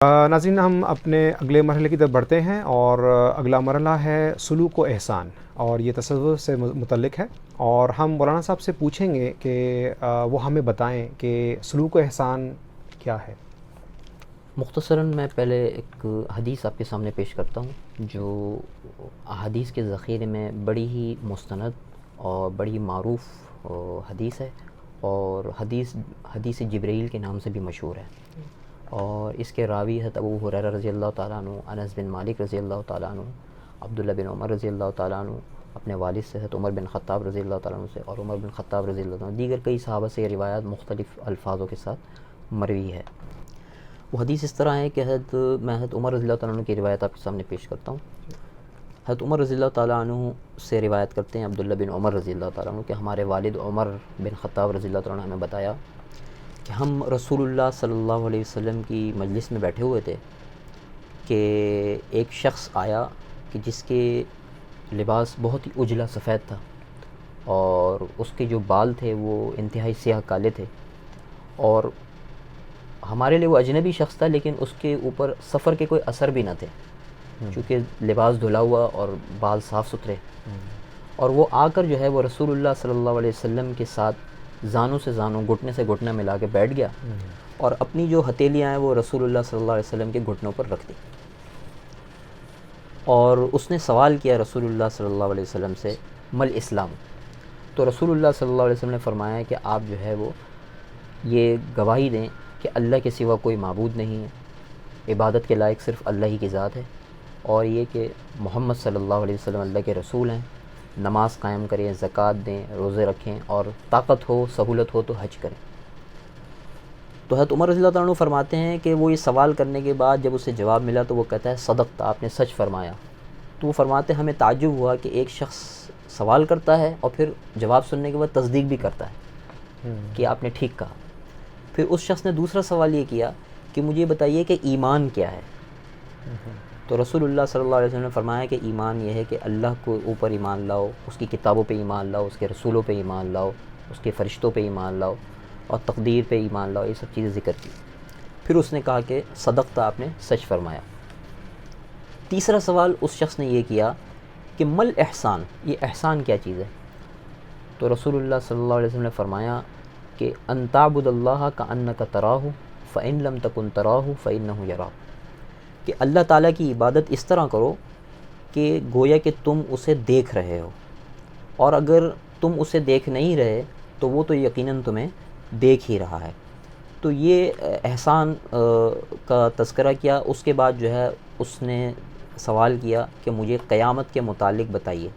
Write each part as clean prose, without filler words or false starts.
ناظرین، ہم اپنے اگلے مرحلے کی طرف بڑھتے ہیں اور اگلا مرحلہ ہے سلوک و احسان، اور یہ تصوف سے متعلق ہے، اور ہم مولانا صاحب سے پوچھیں گے کہ وہ ہمیں بتائیں کہ سلوک و احسان کیا ہے۔ مختصراً میں پہلے ایک حدیث آپ کے سامنے پیش کرتا ہوں جو احادیث کے ذخیرے میں بڑی ہی مستند اور بڑی معروف حدیث ہے، اور حدیث جبرائیل کے نام سے بھی مشہور ہے، اور اس کے راوی حضرت ابو ہریرہ رضی اللہ تعالیٰ عنہ، انس بن مالک رضی اللہ تعالیٰ عنہ، عبداللہ بن عمر رضی اللہ تعالیٰ عنہ، اپنے والد سے حضرت عمر بن خطاب رضی اللہ تعالیٰ عنہ سے، اور عمر بن خطاب رضی اللہ عنہ، دیگر کئی صحابہ سے یہ روایات مختلف الفاظوں کے ساتھ مروی ہے۔ وہ حدیث اس طرح ہے کہ میں حضرت عمر رضی اللہ تعالیٰ عنہ کی روایت آپ کے سامنے پیش کرتا ہوں۔ حضرت عمر رضی اللہ تعالیٰ عنہ سے روایت کرتے ہیں عبداللہ بن عمر رضی اللہ تعالیٰ عنہ کہ ہمارے والد عمر بن خطاب رضی اللہ تعالیٰ عنہ نے ہمیں بتایا کہ ہم رسول اللہ صلی اللہ علیہ وسلم کی مجلس میں بیٹھے ہوئے تھے کہ ایک شخص آیا کہ جس کے لباس بہت ہی اجلا سفید تھا، اور اس کے جو بال تھے وہ انتہائی سیاہ کالے تھے، اور ہمارے لیے وہ اجنبی شخص تھا، لیکن اس کے اوپر سفر کے کوئی اثر بھی نہ تھے چونکہ لباس دھلا ہوا اور بال صاف ستھرے، اور وہ آ کر جو ہے وہ رسول اللہ صلی اللہ علیہ وسلم کے ساتھ زانوں سے زانوں، گھٹنے سے گھٹنا ملا کے بیٹھ گیا، اور اپنی جو ہتھیلیاں ہیں وہ رسول اللہ صلی اللہ علیہ وسلم کے گھٹنوں پر رکھ دی، اور اس نے سوال کیا رسول اللہ صلی اللہ علیہ وسلم سے مل اسلام، تو رسول اللہ صلی اللہ علیہ وسلم نے فرمایا کہ آپ جو ہے وہ یہ گواہی دیں کہ اللہ کے سوا کوئی معبود نہیں ہے، عبادت کے لائق صرف اللہ ہی کی ذات ہے، اور یہ کہ محمد صلی اللہ علیہ وسلم اللہ کے رسول ہیں، نماز قائم کریں، زکوٰۃ دیں، روزے رکھیں، اور طاقت ہو سہولت ہو تو حج کریں۔ تو حضرت عمر رضی اللہ تعالیٰ عنہ فرماتے ہیں کہ وہ یہ سوال کرنے کے بعد جب اسے جواب ملا تو وہ کہتا ہے صدقت، آپ نے سچ فرمایا۔ تو وہ فرماتے ہیں ہمیں تعجب ہوا کہ ایک شخص سوال کرتا ہے اور پھر جواب سننے کے بعد تصدیق بھی کرتا ہے کہ آپ نے ٹھیک کہا۔ پھر اس شخص نے دوسرا سوال یہ کیا کہ مجھے بتائیے کہ ایمان کیا ہے، تو رسول اللہ صلی اللہ علیہ وسلم نے فرمایا کہ ایمان یہ ہے کہ اللہ کو اوپر ایمان لاؤ، اس کی کتابوں پہ ایمان لاؤ، اس کے رسولوں پہ ایمان لاؤ، اس کے فرشتوں پہ ایمان لاؤ، اور تقدیر پہ ایمان لاؤ، یہ سب چیزیں ذکر کی۔ پھر اس نے کہا کہ صدقت، آپ نے سچ فرمایا۔ تیسرا سوال اس شخص نے یہ کیا کہ مل احسان، یہ احسان کیا چیز ہے، تو رسول اللہ صلی اللہ علیہ وسلم نے فرمایا کہ ان تعبد اللہ کأنک تراہ فإن لم تکن تراہ فإنہ یراک، کہ اللہ تعالیٰ کی عبادت اس طرح کرو کہ گویا کہ تم اسے دیکھ رہے ہو، اور اگر تم اسے دیکھ نہیں رہے تو وہ تو یقیناً تمہیں دیکھ ہی رہا ہے۔ تو یہ احسان کا تذکرہ کیا۔ اس کے بعد جو ہے اس نے سوال کیا کہ مجھے قیامت کے متعلق بتائیے،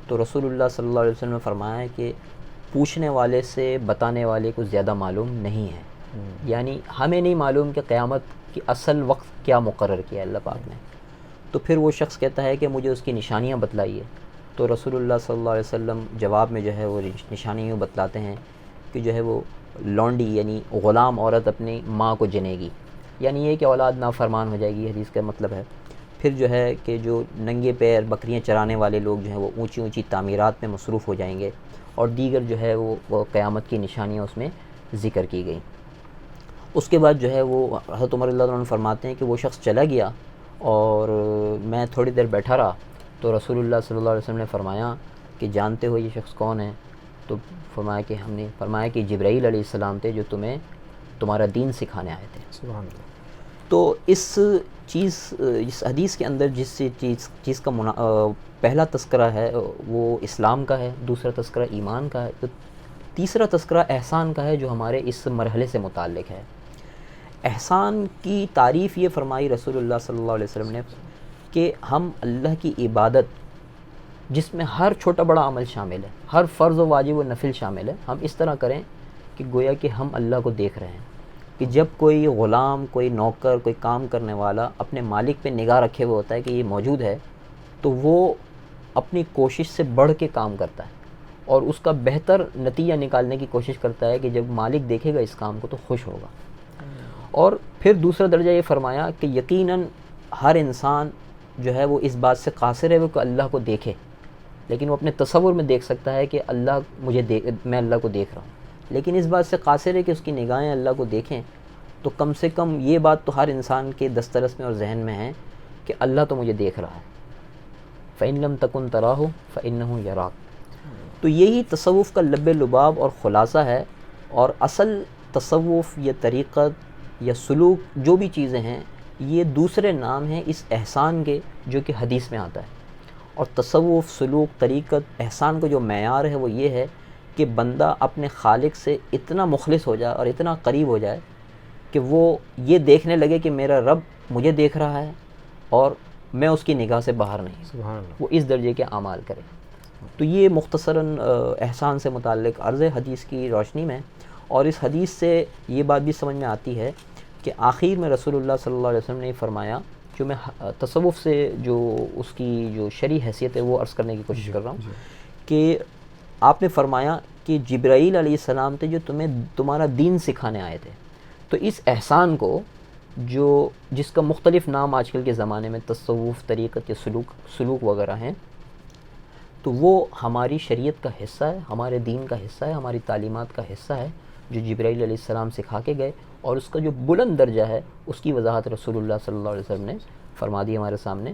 تو رسول اللہ صلی اللہ علیہ وسلم نے فرمایا کہ پوچھنے والے سے بتانے والے کو زیادہ معلوم نہیں ہے، یعنی ہمیں نہیں معلوم کہ قیامت کی اصل وقت کیا مقرر کیا اللہ پاک نے۔ تو پھر وہ شخص کہتا ہے کہ مجھے اس کی نشانیاں بتلائیے، تو رسول اللہ صلی اللہ علیہ وسلم جواب میں جو ہے وہ نشانیاں بتلاتے ہیں کہ جو ہے وہ لونڈی یعنی غلام عورت اپنی ماں کو جنے گی، یعنی یہ کہ اولاد نافرمان ہو جائے گی، حدیث کا مطلب ہے۔ پھر جو ہے کہ جو ننگے پیر بکریاں چرانے والے لوگ جو ہیں وہ اونچی اونچی تعمیرات میں مصروف ہو جائیں گے، اور دیگر جو ہے وہ قیامت کی نشانیاں اس میں ذکر کی گئیں۔ اس کے بعد جو ہے وہ حضرت عمر رضی اللہ عنہ فرماتے ہیں کہ وہ شخص چلا گیا اور میں تھوڑی دیر بیٹھا رہا، تو رسول اللہ صلی اللہ علیہ وسلم نے فرمایا کہ جانتے ہو یہ شخص کون ہے، تو فرمایا کہ ہم نے فرمایا کہ جبرائیل علیہ السلام تھے جو تمہیں تمہارا دین سکھانے آئے تھے۔ سبحان اللہ۔ تو اس حدیث کے اندر جس چیز کا پہلا تذکرہ ہے وہ اسلام کا ہے، دوسرا تذکرہ ایمان کا ہے، تو تیسرا تذکرہ احسان کا ہے جو ہمارے اس مرحلے سے متعلق ہے۔ احسان کی تعریف یہ فرمائی رسول اللہ صلی اللہ علیہ وسلم نے کہ ہم اللہ کی عبادت جس میں ہر چھوٹا بڑا عمل شامل ہے، ہر فرض و واجب و نفل شامل ہے، ہم اس طرح کریں کہ گویا کہ ہم اللہ کو دیکھ رہے ہیں، کہ جب کوئی غلام، کوئی نوکر، کوئی کام کرنے والا اپنے مالک پہ نگاہ رکھے ہوئے ہوتا ہے کہ یہ موجود ہے، تو وہ اپنی کوشش سے بڑھ کے کام کرتا ہے اور اس کا بہتر نتیجہ نکالنے کی کوشش کرتا ہے کہ جب مالک دیکھے گا اس کام کو تو خوش ہوگا۔ اور پھر دوسرا درجہ یہ فرمایا کہ یقیناً ہر انسان جو ہے وہ اس بات سے قاصر ہے وہ کہ اللہ کو دیکھے، لیکن وہ اپنے تصور میں دیکھ سکتا ہے کہ میں اللہ کو دیکھ رہا ہوں، لیکن اس بات سے قاصر ہے کہ اس کی نگاہیں اللہ کو دیکھیں تو کم سے کم یہ بات تو ہر انسان کے دسترس میں اور ذہن میں ہے کہ اللہ تو مجھے دیکھ رہا ہے. فَإِن لَمْ تَكُنْ تَرَاهُ فَإِنَّهُ يَرَاكَ. تو یہی تصوف کا لب لباب اور خلاصہ ہے. اور اصل تصوف یا طریقت یا سلوک جو بھی چیزیں ہیں یہ دوسرے نام ہیں اس احسان کے جو کہ حدیث میں آتا ہے. اور تصوف، سلوک، طریقت، احسان کا جو معیار ہے وہ یہ ہے کہ بندہ اپنے خالق سے اتنا مخلص ہو جائے اور اتنا قریب ہو جائے کہ وہ یہ دیکھنے لگے کہ میرا رب مجھے دیکھ رہا ہے اور میں اس کی نگاہ سے باہر نہیں. سبحان اللہ. وہ اس درجے کے اعمال کرے. تو یہ مختصراً احسان سے متعلق عرض حدیث کی روشنی میں. اور اس حدیث سے یہ بات بھی سمجھ میں آتی ہے کہ آخر میں رسول اللہ صلی اللہ علیہ وسلم نے فرمایا، جو میں تصوف سے جو اس کی جو شرعی حیثیت ہے وہ عرض کرنے کی کوشش کر رہا ہوں کہ آپ نے فرمایا کہ جبرائیل علیہ السلام تھے جو تمہیں تمہارا دین سکھانے آئے تھے. تو اس احسان کو جس کا مختلف نام آج کل کے زمانے میں تصوف، طریقت یا سلوک وغیرہ ہیں، تو وہ ہماری شریعت کا حصہ ہے، ہمارے دین کا حصہ ہے، ہماری تعلیمات کا حصہ ہے جو جبرائیل علیہ السلام سکھا کے گئے. اور اس کا جو بلند درجہ ہے اس کی وضاحت رسول اللہ صلی اللہ علیہ وسلم نے فرما دی ہمارے سامنے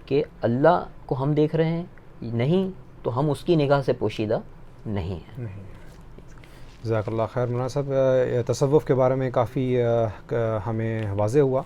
کہ اللہ کو ہم دیکھ رہے ہیں نہیں تو ہم اس کی نگاہ سے پوشیدہ نہیں ہیں. جزاک اللہ خیر مولانا صاحب. تصوف کے بارے میں کافی ہمیں واضح ہوا.